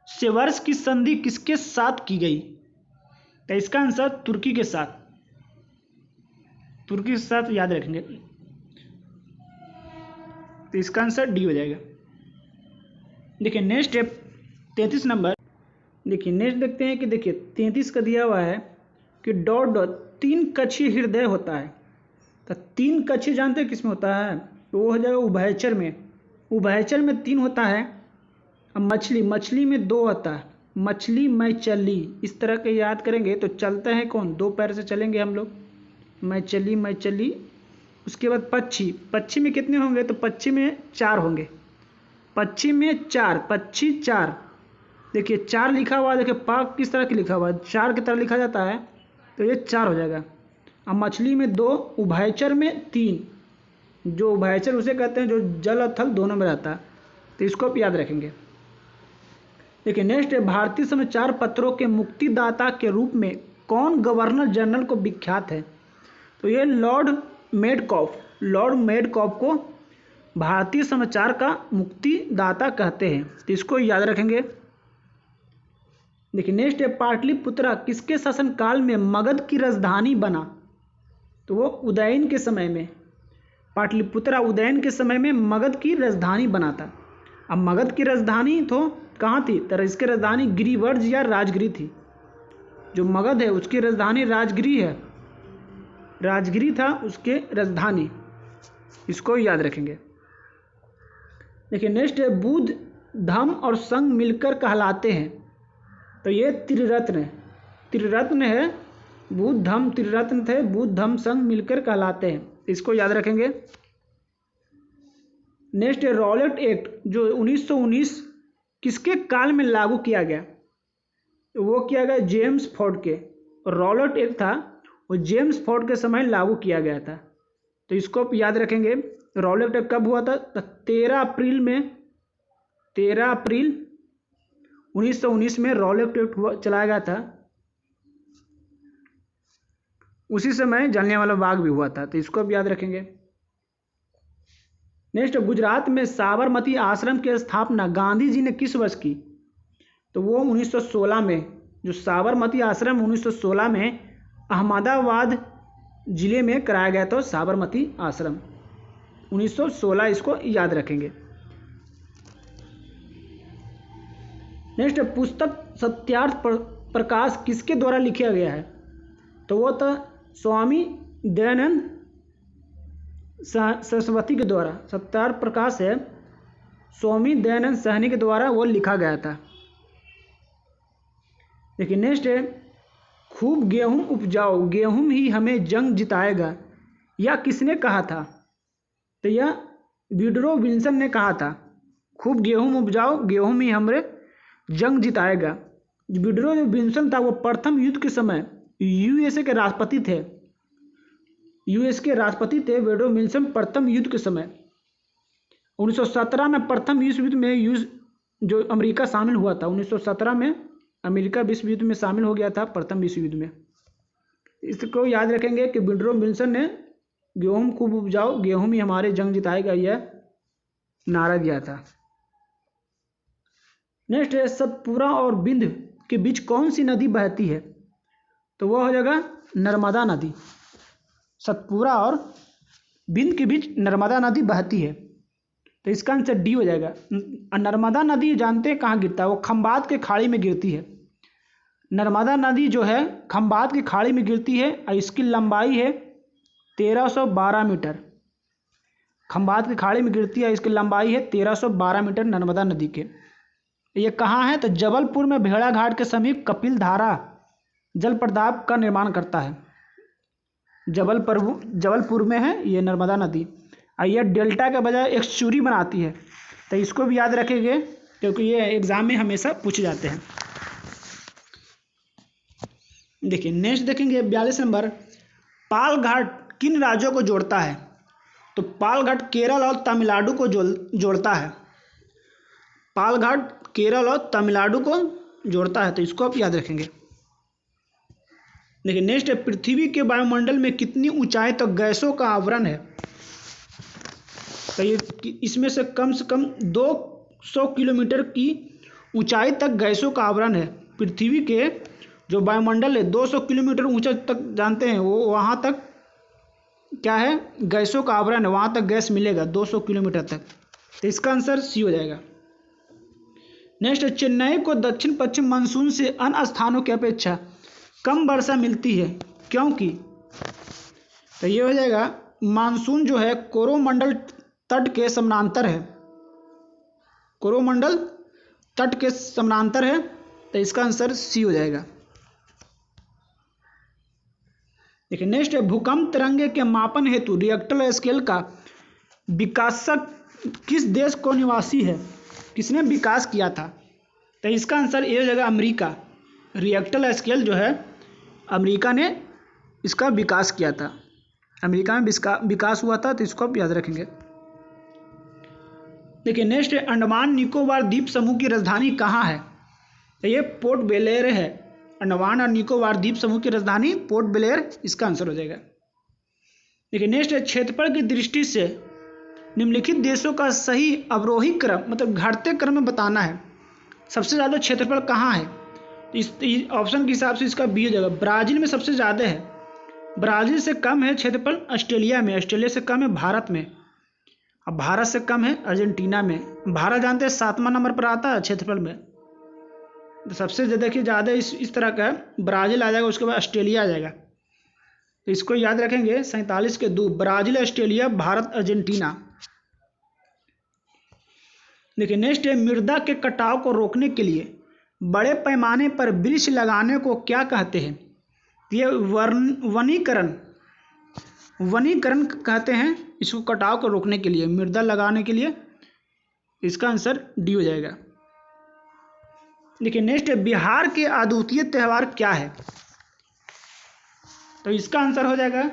S1: सेवर्स की संधि किसके साथ की गई। तो इसका आंसर तुर्की के साथ, तुर्की के साथ याद रखेंगे। तो इसका आंसर डी हो जाएगा। देखिए नेक्स्ट है 33 नंबर। देखिए नेक्स्ट देखते हैं कि देखिए 33 का दिया हुआ है कि डॉट डॉट 3 कक्षीय हृदय होता है। तो 3 कक्षीय जानते हैं किसमें होता है, तो वो हो जाएगा उभयचर में। उभयचर में 3 होता है। अब मछली में 2 होता है, मछली मैं चली, इस तरह के याद करेंगे तो चलते हैं कौन, 2 पैर से चलेंगे हम लोग, मैं चली। उसके बाद पक्षी में कितने होंगे, तो पक्षी में 4 होंगे, पक्षी में 4, पक्षी 4। देखिए 4 लिखा हुआ है, देखिए पाक किस तरह की लिखा हुआ है, 4 की तरह लिखा जाता है, तो ये 4 हो जाएगा। अब मछली में 2, उभयचर में 3, जो उभयचर उसे कहते हैं जो जल और थल दोनों में रहता है। तो इसको आप याद रखेंगे। देखिए नेक्स्ट है भारतीय समाचार पत्रों के मुक्तिदाता के रूप में कौन गवर्नर जनरल को विख्यात है। तो ये लॉर्ड मेडकॉफ को भारतीय समाचार का मुक्तिदाता कहते हैं। तो इसको याद रखेंगे। देखिए नेक्स्ट है पाटलिपुत्रा किसके शासनकाल में मगध की राजधानी बना। तो वो उदयन के समय में, पाटलिपुत्रा उदयन के समय में मगध की राजधानी बना था। अब मगध की राजधानी तो कहाँ थी, तो इसकी राजधानी गिरिवर्ज या राजगिरी थी। जो मगध है उसकी राजधानी राजगिरी है, राजगिरी था उसके राजधानी। इसको याद रखेंगे। देखिए नेक्स्ट है बुद्ध धम्म और संघ मिलकर कहलाते हैं। तो ये त्रिरत्न है, बुद्ध धम्म त्रिरत्न थे, बुद्ध धम्म संघ मिलकर कहलाते हैं। इसको याद रखेंगे। नेक्स्ट है रॉलेट एक्ट जो 1919 किसके काल में लागू किया गया। तो वो किया गया जेम्स फोर्ड के, रॉलेट एक्ट था वो जेम्स फोर्ड के समय लागू किया गया था। तो इसको आप याद रखेंगे। रॉलेट एक्ट कब हुआ था, तो 13 अप्रैल 1919 में रॉलेट एक्ट चलाया गया था। उसी समय जलियांवाला बाग भी हुआ था। तो इसको आप याद रखेंगे। नेक्स्ट गुजरात में साबरमती आश्रम की स्थापना गांधी जी ने किस वर्ष की। तो वो 1916 में, जो साबरमती आश्रम 1916 में अहमदाबाद जिले में कराया गया था साबरमती आश्रम 1916। इसको याद रखेंगे। नेक्स्ट पुस्तक सत्यार्थ प्रकाश किसके द्वारा लिखा गया है। तो वो था स्वामी दयानंद सरस्वती के द्वारा। सत्यार्थ प्रकाश है स्वामी दयानंद सहनी के द्वारा वो लिखा गया था। देखिए नेक्स्ट है खूब गेहूं उपजाओ, गेहूं ही हमें जंग जिताएगा, यह किसने कहा था। तो यह वुडरो विल्सन ने कहा था। खूब गेहूं उपजाओ, गेहूं ही हमें जंग जिताएगा। वुडरो विल्सन था वो प्रथम युद्ध के समय यूएसए के राष्ट्रपति थे। यूएस के राष्ट्रपति थे वुडरो विल्सन प्रथम युद्ध के समय। 1917 में प्रथम विश्व युद्ध में जो अमेरिका शामिल हुआ था, 1917 में अमेरिका विश्व युद्ध में शामिल हो गया था, प्रथम विश्व युद्ध में। इसको याद रखेंगे कि वुडरो विल्सन ने गेहूं खूब उपजाओ, गेहूं ही हमारे जंग जिताएगा, यह नारा दिया था। नेक्स्ट है सतपुरा और बिंद के बीच कौन सी नदी बहती है? तो वह हो जाएगा नर्मदा नदी। सतपुरा और बिंद के बीच नर्मदा नदी बहती है, तो इसका आंसर डी हो जाएगा। नर्मदा नदी जानते हैं कहाँ गिरता है? वो खंबात के खाड़ी में गिरती है। नर्मदा नदी जो है खंबात की खाड़ी में गिरती है और इसकी लंबाई है 1312 मीटर। खंबात की खाड़ी में गिरती है, इसकी लंबाई है 1312 मीटर नर्मदा नदी के। ये कहाँ है? तो जबलपुर में भेड़ा घाट के समीप कपिल धारा जल प्रदाप का निर्माण करता है। जबलपुर में है ये नर्मदा नदी, और यह डेल्टा के बजाय एक चूरी बनाती है। तो इसको भी याद रखेंगे क्योंकि ये एग्जाम में हमेशा पूछे जाते हैं। देखिए नेक्स्ट देखेंगे 42 नंबर, पाल घाट किन राज्यों को जोड़ता है? तो पाल घाट केरल और तमिलनाडु को जोड़ता है। पाल घाट केरल और तमिलनाडु को जोड़ता है, तो इसको आप याद रखेंगे। देखिए नेक्स्ट है पृथ्वी के वायुमंडल में कितनी ऊंचाई तक गैसों का आवरण है? तो ये इसमें से कम 200 किलोमीटर की ऊंचाई तक गैसों का आवरण है। पृथ्वी के जो वायुमंडल है 200 किलोमीटर ऊंचा तक जानते हैं, वो वहाँ तक क्या है? गैसों का आवरण है, वहाँ तक गैस मिलेगा 200 किलोमीटर तक। तो इसका आंसर सी हो जाएगा। नेक्स्ट है चेन्नई को दक्षिण पश्चिम मानसून से अन्य स्थानों की अपेक्षा कम वर्षा मिलती है क्योंकि? तो ये हो जाएगा मानसून जो है कोरोमंडल तट के समानांतर है। कोरोमंडल तट के समानांतर है, तो इसका आंसर सी हो जाएगा। देखिए नेक्स्ट है भूकंप तरंगे के मापन हेतु रिएक्टर स्केल का विकासक किस देश को निवासी है? किसने विकास किया था? तो इसका आंसर ये हो जाएगा अमेरिका। रिएक्टर स्केल जो है अमेरिका ने इसका विकास किया था, अमेरिका में विकास हुआ था, तो इसको आप याद रखेंगे। देखिए नेक्स्ट है अंडमान निकोबार द्वीप समूह की राजधानी कहाँ है? तो ये पोर्ट ब्लेयर है। अंडमान और निकोबार द्वीप समूह की राजधानी पोर्ट ब्लेयर इसका आंसर हो जाएगा। देखिए नेक्स्ट है क्षेत्रफल की दृष्टि से निम्नलिखित देशों का सही अवरोही क्रम मतलब घटते क्रम में बताना है। सबसे ज़्यादा क्षेत्रफल कहाँ है? इस ऑप्शन के हिसाब से इसका बी हो जाएगा। ब्राज़ील में सबसे ज़्यादा है। ब्राज़ील से कम है क्षेत्रफल ऑस्ट्रेलिया में, ऑस्ट्रेलिया से कम है भारत में, अब भारत से कम है अर्जेंटीना में। भारत जानते हैं 7वां नंबर पर आता है क्षेत्रफल में। तो सबसे देखिए ज़्यादा इस तरह का ब्राज़ील आ जाएगा, उसके बाद ऑस्ट्रेलिया आ जाएगा। तो इसको याद रखेंगे 47 के 2 ब्राज़ील, ऑस्ट्रेलिया, भारत, अर्जेंटीना। देखिए नेक्स्ट है मृदा के कटाव को रोकने के लिए बड़े पैमाने पर वृक्ष लगाने को क्या कहते हैं? ये वनीकरण कहते हैं इसको, कटाव को रोकने के लिए, मृदा लगाने के लिए। इसका आंसर डी हो जाएगा। देखिए नेक्स्ट है बिहार के अद्वितीय त्यौहार क्या है? तो इसका आंसर हो जाएगा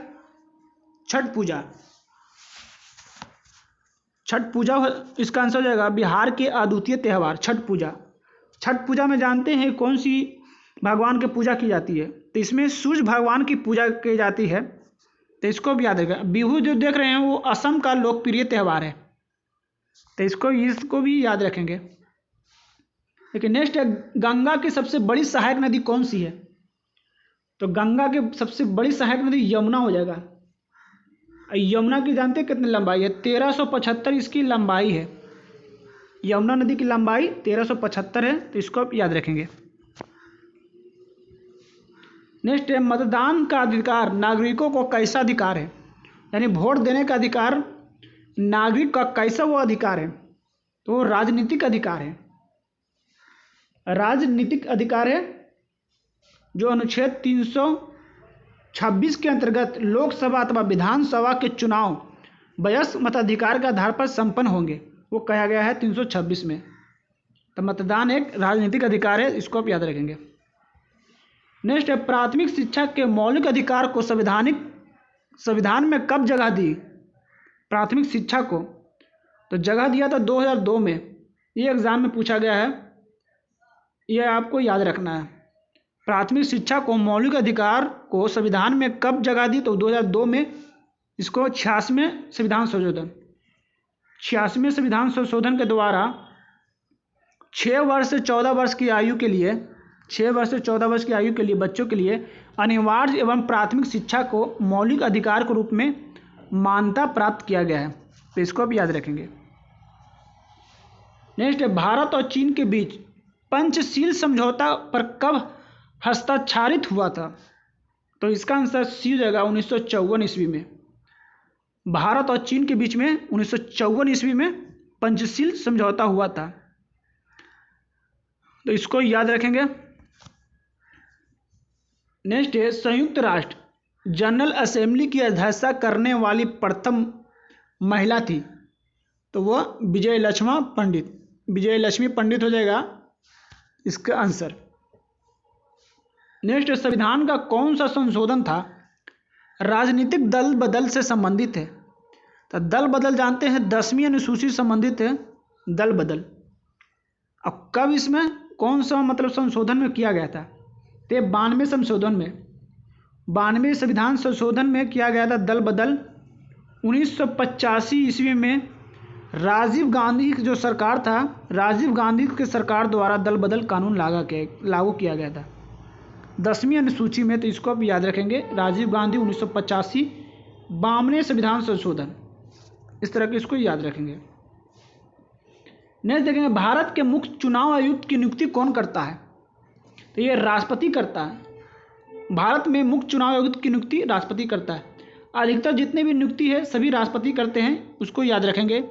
S1: छठ पूजा। छठ पूजा इसका आंसर हो जाएगा। बिहार के अद्वितीय त्यौहार छठ पूजा। छठ पूजा में जानते हैं कौन सी भगवान की पूजा की जाती है? तो इसमें सूर्य भगवान की पूजा की जाती है, तो इसको भी याद रखेगा। बिहू जो देख रहे हैं वो असम का लोकप्रिय त्यौहार है, तो इसको भी याद रखेंगे। लेकिन नेक्स्ट है गंगा की सबसे बड़ी सहायक नदी कौन सी है? तो गंगा की सबसे बड़ी सहायक नदी यमुना हो जाएगा। यमुना की जानते हैं कितनी लंबाई है? 1375 इसकी लंबाई है। यमुना नदी की लंबाई 1375 है, तो इसको आप याद रखेंगे। नेक्स्ट है मतदान का अधिकार नागरिकों को कैसा अधिकार है? यानी वोट देने का अधिकार नागरिक का कैसा वो अधिकार है? तो राजनीतिक अधिकार है। राजनीतिक अधिकार है जो अनुच्छेद 326 के अंतर्गत लोकसभा अथवा विधानसभा के चुनाव वयस्क मताधिकार के आधार पर संपन्न होंगे, वो कहा गया है 326 में। तो मतदान एक राजनीतिक अधिकार है, इसको आप याद रखेंगे। नेक्स्ट है, प्राथमिक शिक्षा के मौलिक अधिकार को संविधान में कब जगह दी? प्राथमिक शिक्षा को तो जगह दिया था 2002 में। ये एग्जाम में पूछा गया है, ये आपको याद रखना है। प्राथमिक शिक्षा को मौलिक अधिकार को संविधान में कब जगह दी? तो 2002 में। इसको 86वें संविधान संशोधन के द्वारा 6 वर्ष से 14 वर्ष की आयु के लिए 6 वर्ष से 14 वर्ष की आयु के लिए बच्चों के लिए अनिवार्य एवं प्राथमिक शिक्षा को मौलिक अधिकार के रूप में मान्यता प्राप्त किया गया है, तो इसको आप याद रखेंगे। नेक्स्ट है, भारत और चीन के बीच पंचशील समझौता पर कब हस्ताक्षरित हुआ था? तो इसका आंसर सी हो जाएगा 1954 ईस्वी में। भारत और चीन के बीच में 1954 ईस्वी में पंचशील समझौता हुआ था, तो इसको याद रखेंगे। नेक्स्ट है, संयुक्त राष्ट्र जनरल असेंबली की अध्यक्षता करने वाली प्रथम महिला थी, तो वह विजयलक्ष्मी पंडित हो जाएगा इसका आंसर। नेक्स्ट, संविधान का कौन सा संशोधन था राजनीतिक दल बदल से संबंधित है? तो दल बदल जानते हैं 10वीं अनुसूची संबंधित है दल बदल। अब कब इसमें कौन सा संशोधन में किया गया था? तो 92 संशोधन में, 92 संविधान संशोधन में किया गया था दल बदल। 1985 ईस्वी में राजीव गांधी की जो सरकार था, राजीव गांधी की सरकार द्वारा दल बदल कानून लागू किया गया था 10वीं अनुसूची में, तो इसको आप याद रखेंगे। राजीव गांधी 1985 92 संविधान संशोधन, इस तरह के इसको याद रखेंगे। नेक्स्ट देखेंगे, भारत के मुख्य चुनाव आयुक्त की नियुक्ति कौन करता है? तो ये राष्ट्रपति करता है। भारत में मुख्य चुनाव आयुक्त की नियुक्ति राष्ट्रपति करता है। अधिकतर जितने भी नियुक्ति है सभी राष्ट्रपति करते हैं, उसको याद रखेंगे।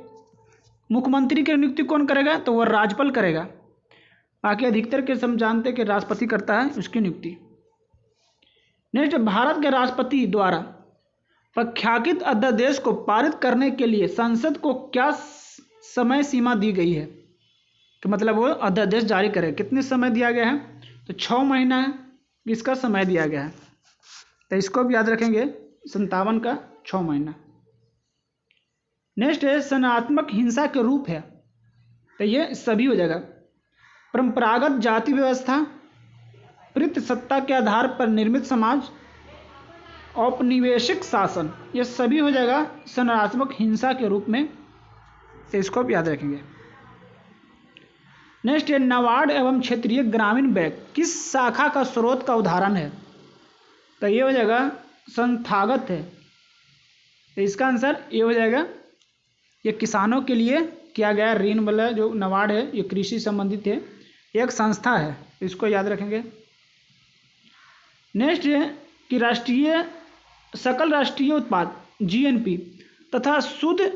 S1: मुख्यमंत्री की नियुक्ति कौन करेगा? तो वह राज्यपाल करेगा। बाकी अधिकतर के हम जानते हैं कि राष्ट्रपति करता है उसकी नियुक्ति। नेक्स्ट, भारत के राष्ट्रपति द्वारा प्रख्यापित अध्यादेश को पारित करने के लिए संसद को क्या समय सीमा दी गई है? तो मतलब वो अध्यादेश जारी करे, कितने समय दिया गया है? तो 6 महीना है इसका समय दिया गया है, तो इसको भी याद रखेंगे 57 का 6 महीना। नेक्स्ट है, संरचनात्मक हिंसा के रूप है, तो ये सभी हो जाएगा। परंपरागत जाति व्यवस्था, प्रत्यक्ष सत्ता के आधार पर निर्मित समाज, औपनिवेशिक शासन, ये सभी हो जाएगा संरचनात्मक हिंसा के रूप में, तो इसको आप याद रखेंगे। नेक्स्ट है, नाबार्ड एवं क्षेत्रीय ग्रामीण बैंक किस शाखा का स्रोत का उदाहरण है? तो ये हो जाएगा संस्थागत है, तो इसका आंसर ये हो जाएगा। ये किसानों के लिए किया गया ऋण वाला जो नाबार्ड है, ये कृषि संबंधित है, एक संस्था है, इसको याद रखेंगे। नेक्स्ट है कि सकल राष्ट्रीय उत्पाद जीएनपी तथा शुद्ध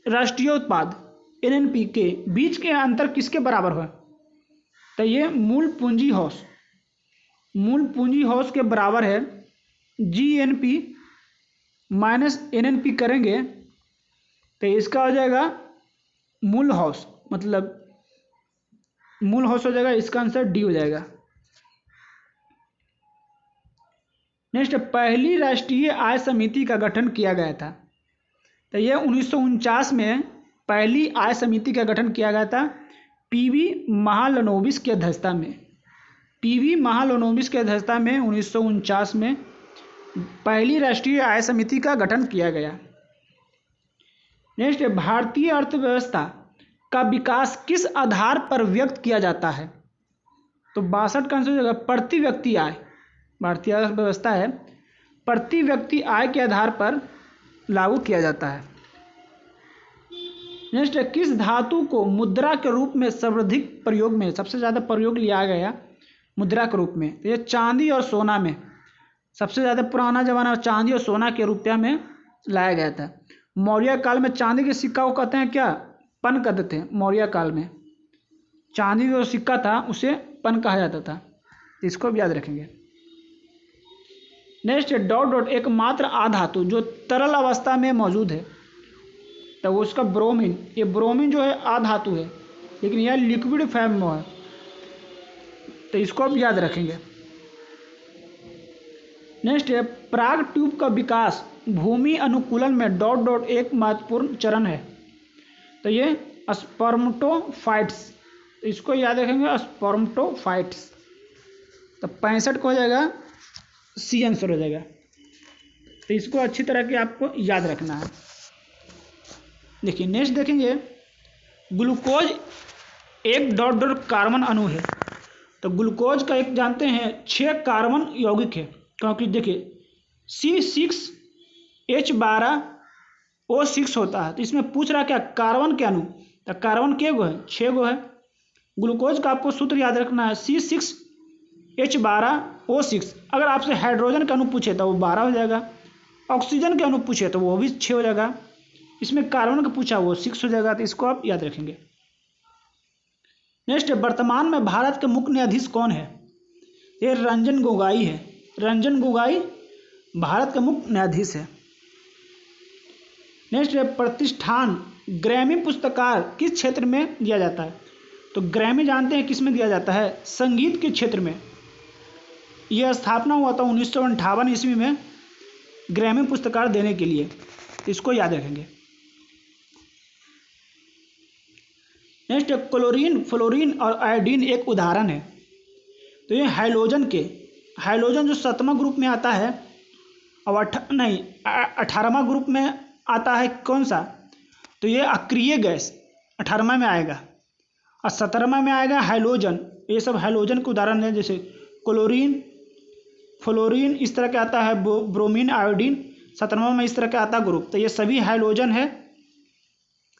S1: राष्ट्रीय उत्पाद एनएनपी के बीच के अंतर किसके बराबर है? तो ये मूल पूंजी हौस के बराबर है। जीएनपी माइनस एनएनपी करेंगे तो इसका हो जाएगा मूल हौस, मतलब मूल हौस हो जाएगा, इसका आंसर डी हो जाएगा। नेक्स्ट, पहली राष्ट्रीय आय समिति का गठन किया गया था, तो यह 1949 में पहली आय समिति का गठन किया गया था पीवी महालनोबिस की अध्यक्षता में। पीवी महालनोबिस की अध्यक्षता में 1949 में पहली राष्ट्रीय आय समिति का गठन किया गया। नेक्स्ट, भारतीय अर्थव्यवस्था का विकास किस आधार पर व्यक्त किया जाता है? तो 62 का आंसर हो जाएगा प्रति व्यक्ति आय। भारतीय अर्थव्यवस्था है प्रति व्यक्ति आय के आधार पर लागू किया जाता है। नेक्स्ट, किस धातु को मुद्रा के रूप में सर्वाधिक प्रयोग में, सबसे ज़्यादा प्रयोग लिया गया मुद्रा के रूप में? तो ये चांदी और सोना में सबसे ज़्यादा पुराना जमाना चांदी और सोना के रुपया में लाया गया था। मौर्य काल में चांदी के सिक्का को कहते हैं क्या? पन कहते थे। मौर्य काल में चांदी जो सिक्का था उसे पन कहा जाता था, इसको भी याद रखेंगे। नेक्स्ट, डॉट एकमात्र आधातु जो तरल अवस्था में मौजूद है, तो उसका ब्रोमीन, ये ब्रोमीन जो है आधातु है, लेकिन यह लिक्विड फॉर्म में है, तो इसको आप याद रखेंगे। नेक्स्ट है पराग ट्यूब का विकास भूमि अनुकूलन में डॉट डॉट एक महत्वपूर्ण चरण है, तो ये स्पर्मेटोफाइट्स, तो इसको याद रखेंगे स्पर्मेटोफाइट्स। तो 65 को हो जाएगा सी आंसर हो जाएगा, तो इसको अच्छी तरह के आपको याद रखना है। देखिए नेक्स्ट देखेंगे ग्लूकोज एक डॉट डॉट कार्बन अणु है, तो ग्लूकोज का एक जानते हैं 6 कार्बन यौगिक है, क्योंकि देखिए C6H12O6 होता है, तो इसमें पूछ रहा क्या कार्बन के अणु, तो कार्बन के गो है 6 गो है। ग्लूकोज का आपको सूत्र याद रखना है C6H12O6। अगर आपसे हाइड्रोजन का अणु पूछे तो वो 12 हो जाएगा, ऑक्सीजन के अणु पूछे तो वो भी 6 हो जाएगा, इसमें कार्बन का पूछा वो 6 हो जाएगा, तो इसको आप याद रखेंगे। नेक्स्ट वर्तमान में भारत के मुख्य न्यायाधीश कौन है, ये रंजन गोगोई है। रंजन गोगोई भारत का मुख्य न्यायाधीश है। नेक्स्ट है प्रतिष्ठान ग्रैमी पुरस्कार किस क्षेत्र में दिया जाता है, तो ग्रैमी जानते हैं किस में दिया जाता है, संगीत के क्षेत्र में। यह स्थापना हुआ था 1958 ईस्वी में ग्रैमी पुरस्कार देने के लिए, इसको याद रखेंगे। नेक्स्ट क्लोरीन फ्लोरीन और आयोडीन एक उदाहरण है, तो ये हाइलोजन जो 7वां ग्रुप में आता है और 18वां ग्रुप में आता है कौन सा, तो ये अक्रिय गैस 18वां में आएगा और 17वां में आएगा हाइलोजन। ये सब हाइलोजन के उदाहरण है, जैसे क्लोरीन फ्लोरीन इस तरह का आता है, ब्रोमीन आयोडीन 17वां में इस तरह का आता ग्रुप, तो ये सभी हाइलोजन है।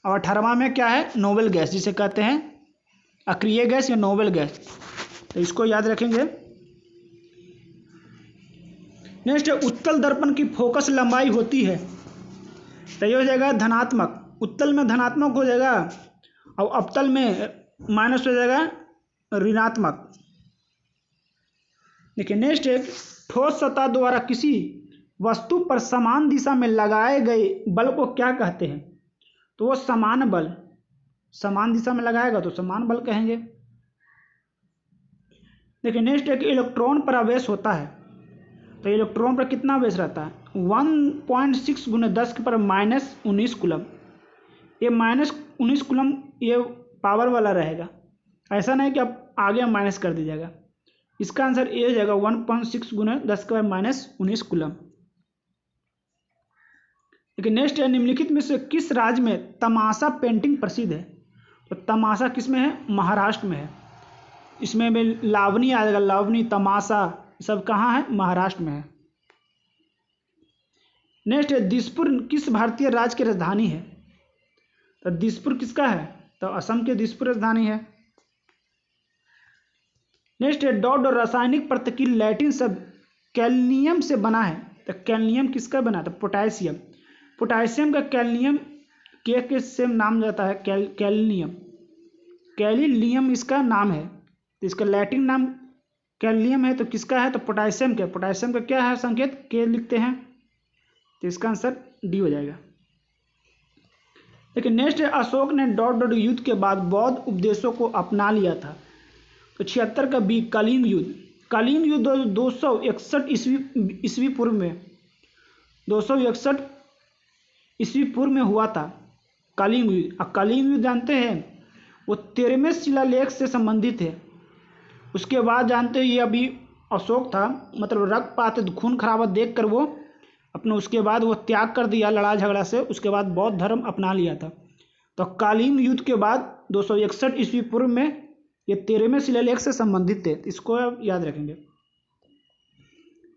S1: और 18वां में क्या है, नोबेल गैस जिसे कहते हैं अक्रिय गैस या नोबेल गैस, तो इसको याद रखेंगे। नेक्स्ट है उत्तल दर्पण की फोकस लंबाई होती है, तो ये हो जाएगा धनात्मक, उत्तल में धनात्मक हो जाएगा और अवतल में माइनस हो जाएगा ऋणात्मक। देखिए नेक्स्ट है ठोस सतह द्वारा किसी वस्तु पर समान दिशा में लगाए गए बल को क्या कहते हैं, तो वो समान बल, समान दिशा में लगाएगा तो समान बल कहेंगे। देखिए नेक्स्ट है कि इलेक्ट्रॉन पर आवेश होता है, तो इलेक्ट्रॉन पर कितना आवेश रहता है, 1.6 × 10⁻⁻19 कूलम। ये -19 कूलम ये पावर वाला रहेगा, ऐसा नहीं कि आप आगे माइनस कर दीजिएगा। इसका आंसर ये हो जाएगा 1.6 × 10⁻⁻19 कूलम। लेकिन नेक्स्ट है निम्नलिखित में से किस राज्य में तमाशा पेंटिंग प्रसिद्ध है, तो तमाशा किस में है, महाराष्ट्र में है। इसमें भी लावनी आ जाएगा, लावनी तमाशा सब कहाँ है, महाराष्ट्र में है। नेक्स्ट है दिसपुर किस भारतीय राज्य की राजधानी है, तो दिसपुर किसका है, तो असम के दिसपुर राजधानी है। नेक्स्ट है डॉट और रासायनिक प्रतिक्रिया लैटिन शब्द कैल्नियम से बना है, तो कैल्नियम किसका बना, तो पोटेशियम। पोटेशियम का कैल्नियम के सेम नाम जाता है कैल्नियम, कैलिलियम इसका नाम है, तो इसका लैटिन नाम कैल्नियम है, तो किसका है, तो पोटेशियम का। पोटेशियम का क्या है संकेत, के लिखते हैं, तो इसका आंसर डी हो जाएगा। लेकिन नेक्स्ट है अशोक ने डॉट डॉट युद्ध के बाद बौद्ध उपदेशों को अपना लिया था, तो 76 का बी कलिंग युद्ध। कलिंग युद्ध 261 ईस्वी पूर्व में 261 ईस्वी पूर्व में हुआ था कलिंग युद्ध। अब कलिंग युद्ध जानते हैं वो 13वें शिलालेख से संबंधित है। उसके बाद जानते हैं ये अभी अशोक था, मतलब रक्तपात खून खराबा देख कर वो अपने उसके बाद वो त्याग कर दिया लड़ाई झगड़ा से, उसके बाद बौद्ध धर्म अपना लिया था। तो कलिंग युद्ध के बाद 261 ईस्वी पूर्व में ये 13वें शिलालेख से संबंधित थे, इसको आप याद रखेंगे।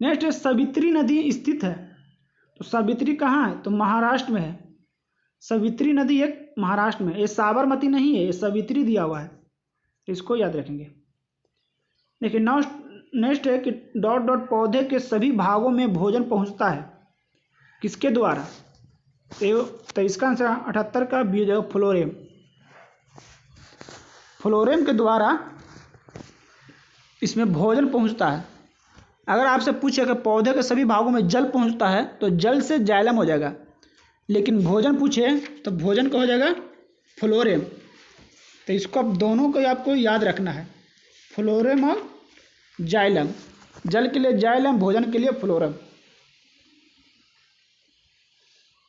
S1: नेक्स्ट सावित्री नदी स्थित है, तो सावित्री कहाँ है, तो महाराष्ट्र में है। सावित्री नदी एक महाराष्ट्र में, ये साबरमती नहीं है, ये सावित्री दिया हुआ है, इसको याद रखेंगे। देखिए नेक्स्ट है कि डॉट डॉट पौधे के सभी भागों में भोजन पहुंचता है किसके द्वारा, तो इसका आंसर 78 का बी हो फ्लोरेम। फ्लोरेम के द्वारा इसमें भोजन पहुंचता है। अगर आपसे पूछे कि पौधे के सभी भागों में जल पहुंचता है तो जल से जाइलम हो जाएगा, लेकिन भोजन पूछे तो भोजन का हो जाएगा फ्लोरेम। तो इसको अब दोनों को आपको याद रखना है, फ्लोरेम और जाइलम। जल के लिए जाइलम, भोजन के लिए फ्लोरेम।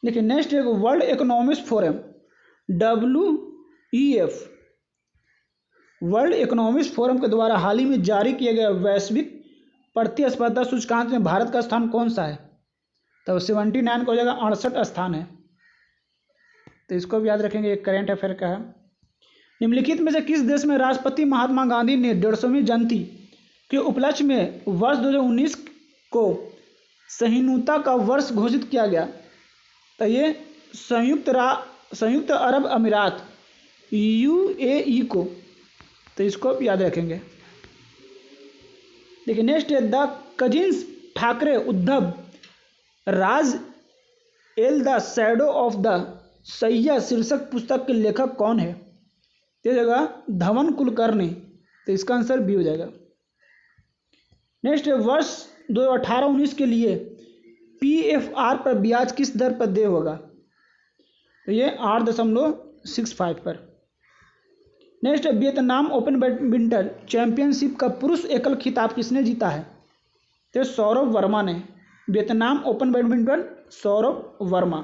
S1: देखिए नेक्स्ट है world economic forum, WEF। World economic forum के द्वारा हाल ही में जारी किए गए वैश्विक प्रतिस्पर्धा सूचकांक में भारत का स्थान कौन सा है? तो 79 का हो जाएगा, 68 स्थान है। तो इसको भी याद रखेंगे, एक करेंट अफेयर का है। निम्नलिखित में से किस देश में राष्ट्रपति महात्मा गांधी ने 150वीं जयंती के उपलक्ष्य में वर्ष 2019 को सहिष्णुता का वर्ष घोषित किया गया? तो ये संयुक्त अरब अमीरात, UAE को। तो इसको आप याद रखेंगे। देखिए नेक्स्ट है the cousins Thackeray Uddhav Raj the shadow of the सैया शीर्षक पुस्तक के लेखक कौन है? तो जगह धवन कुलकर्णी। तो इसका आंसर बी हो जाएगा। नेक्स्ट है वर्ष 2018-19 के लिए PFR पर ब्याज किस दर पर देय होगा? तो ये 8.65 पर। नेक्स्ट है वियतनाम ओपन बैडमिंटन चैंपियनशिप का पुरुष एकल खिताब किसने जीता है? तो सौरभ वर्मा ने। Vietnam open badminton Saurabh Verma.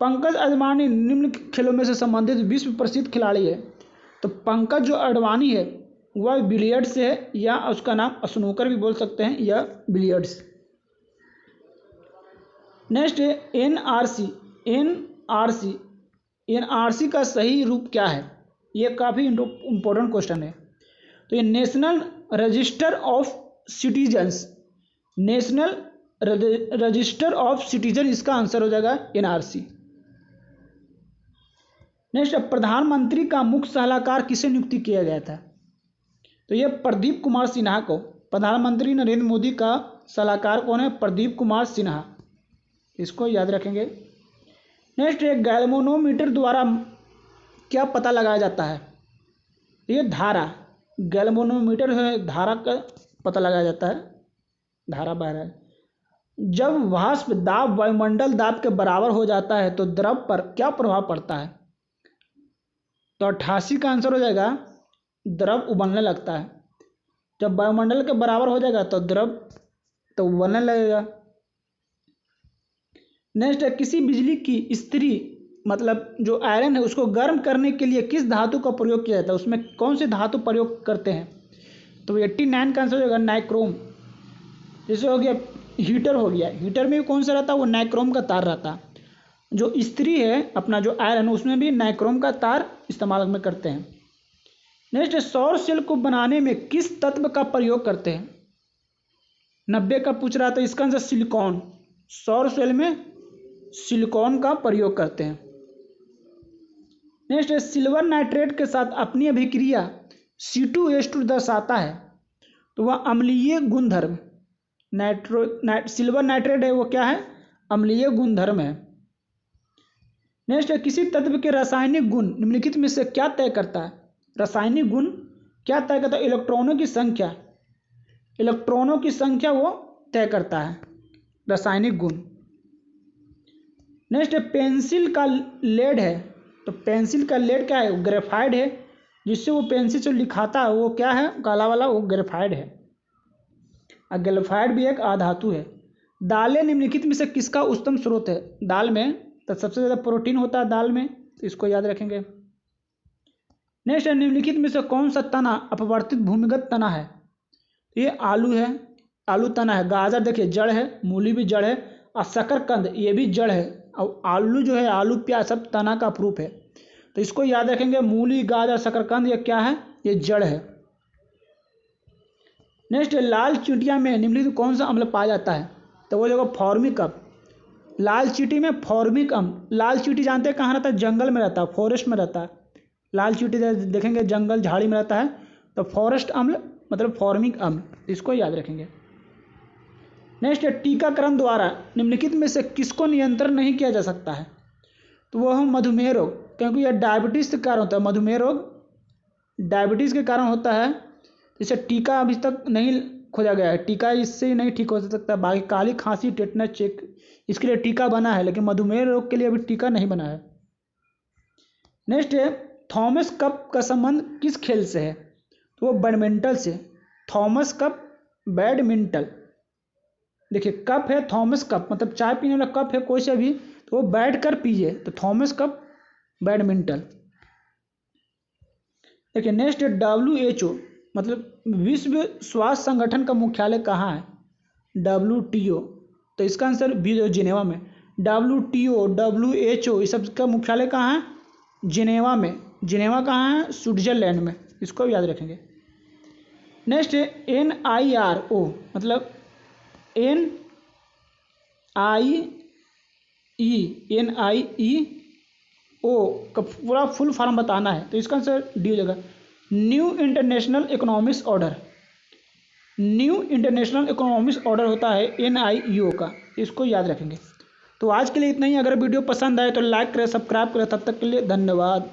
S1: Pankaj Advani निम्न खेलों में से संबंधित विश्व प्रसिद्ध खिलाड़ी है। तो पंकज जो अडवाणी है वह बिलियर्ड्स से है, या उसका नाम स्नूकर भी बोल सकते हैं, या बिलियर्ड्स। नेक्स्ट है NRC का सही रूप क्या है? ये काफ़ी इम्पोर्टेंट क्वेश्चन है। तो ये national register of citizens, national register of citizen, इसका आंसर हो जाएगा NRC। नेक्स्ट प्रधानमंत्री का मुख्य सलाहकार किसे नियुक्ति किया गया था? तो ये प्रदीप कुमार सिन्हा को। प्रधानमंत्री नरेंद्र मोदी का सलाहकार कौन है? प्रदीप कुमार सिन्हा। इसको याद रखेंगे। नेक्स्ट एक गैल्वेनोमीटर द्वारा क्या पता लगाया जाता है? ये धारा, गैल्वेनोमीटर है, धारा का पता लगाया जाता है, धारा बह रहा है। जब वाष्प दाब वायुमंडल दाब के बराबर हो जाता है तो द्रव पर क्या प्रभाव पड़ता है? तो 88 का आंसर हो जाएगा, द्रव उबलने लगता है। जब वायुमंडल के बराबर हो जाएगा तो द्रव तो उबलने लगेगा। नेक्स्ट है किसी बिजली की इस्त्री, मतलब जो आयरन है, उसको गर्म करने के लिए किस धातु का प्रयोग किया जाता है? उसमें कौन से धातु प्रयोग करते हैं? तो 89 का आंसर हो जाएगा नाइक्रोम। जैसे हो गया हीटर, हो गया हीटर में भी कौन सा रहता है? वो नाइक्रोम का तार रहता है। जो इस्त्री है अपना जो आयरन, उसमें भी नाइक्रोम का तार इस्तेमाल में करते हैं। नेक्स्ट सौर सेल को बनाने में किस तत्व का प्रयोग करते हैं? 90 का पूछ रहा था, इसका आंसर सिलिकॉन। सौर सेल में सिलिकॉन का प्रयोग करते हैं। नेक्स्ट सिल्वर नाइट्रेट के साथ अपनी अभिक्रिया C2H2 दर्शाता है, तो वह अम्लीय गुणधर्म। सिल्वर नाइट्रेट है वो क्या है? अम्लीय गुणधर्म है। नेक्स्ट किसी तत्व के रासायनिक गुण निम्नलिखित में से क्या तय करता है? रासायनिक गुण क्या तय करता है? इलेक्ट्रॉनों की संख्या, इलेक्ट्रॉनों की संख्या वो तय करता है, रासायनिक गुण। नेक्स्ट पेंसिल का लेड है, तो पेंसिल का लेड क्या है? ग्रेफाइड है। जिससे वो पेंसिल से लिखाता है वो क्या है? काला वाला, वो ग्रेफाइड है। और ग्रेफाइड भी एक आधातु है। दालें निम्नलिखित में से किसका उच्चतम स्रोत है? दाल में तो सबसे ज़्यादा प्रोटीन होता है दाल में, तो इसको याद रखेंगे। नेक्स्ट निम्नलिखित में से कौन सा तना अपवर्तित भूमिगत तना है? ये आलू है, आलू तना है। गाजर देखिए जड़ है, मूली भी जड़ है, और शकरकंद ये भी जड़ है। और आलू जो है, आलू प्याज सब तना का प्रूफ है। तो इसको याद रखेंगे, मूली गाजर शकरकंद ये क्या है? ये जड़ है। नेक्स्ट लाल चींटियाँ में निम्नलिखित कौन सा अम्ल पाया जाता है? तो वो जगह फॉर्मिक अम्ल। लाल चींटी में फॉर्मिक अम्ल। लाल चींटी जानते हैं कहाँ रहता है? जंगल में रहता है, फॉरेस्ट में रहता है। लाल चींटी देखेंगे जंगल झाड़ी में रहता है, तो फॉरेस्ट अम्ल मतलब फॉर्मिक अम्ल, इसको याद रखेंगे। नेक्स्ट टीकाकरण द्वारा निम्नलिखित में से किसको नियंत्रण नहीं किया जा सकता है? तो वह है मधुमेह रोग, क्योंकि यह डायबिटीज़ के कारण होता है। मधुमेह रोग डायबिटीज़ के कारण होता है। इसे टीका अभी तक नहीं खोजा गया है, टीका इससे नहीं ठीक हो सकता। बाकी काली खांसी टेटनस चेक इसके लिए टीका बना है, लेकिन मधुमेह रोग के लिए अभी टीका नहीं बना है। नेक्स्ट है थॉमस कप का संबंध किस खेल से है? तो वो बैडमिंटन से। Thomas cup badminton. देखिए कप है थॉमस कप, मतलब चाय पीने वाला कप है कोई सा भी, तो वो बैठ कर पीजिए, तो थॉमस कप बैडमिंटन। देखिए नेक्स्ट है WHO, मतलब विश्व स्वास्थ्य संगठन का मुख्यालय कहाँ है? WTO, तो इसका आंसर बी जो जिनेवा में। WTO, WHO ये सब का मुख्यालय कहाँ है? जिनेवा में। जिनेवा कहाँ है? स्विट्जरलैंड में, इसको भी याद रखेंगे। नेक्स्ट है NIRO, मतलब NIEO का पूरा फुल फॉर्म बताना है, तो इसका आंसर डी हो जाएगा, new international economics order. New international economics order होता है NIEO का, इसको याद रखेंगे। तो आज के लिए इतना ही। अगर वीडियो पसंद आए तो लाइक करें, सब्सक्राइब करें। तब तक के लिए धन्यवाद।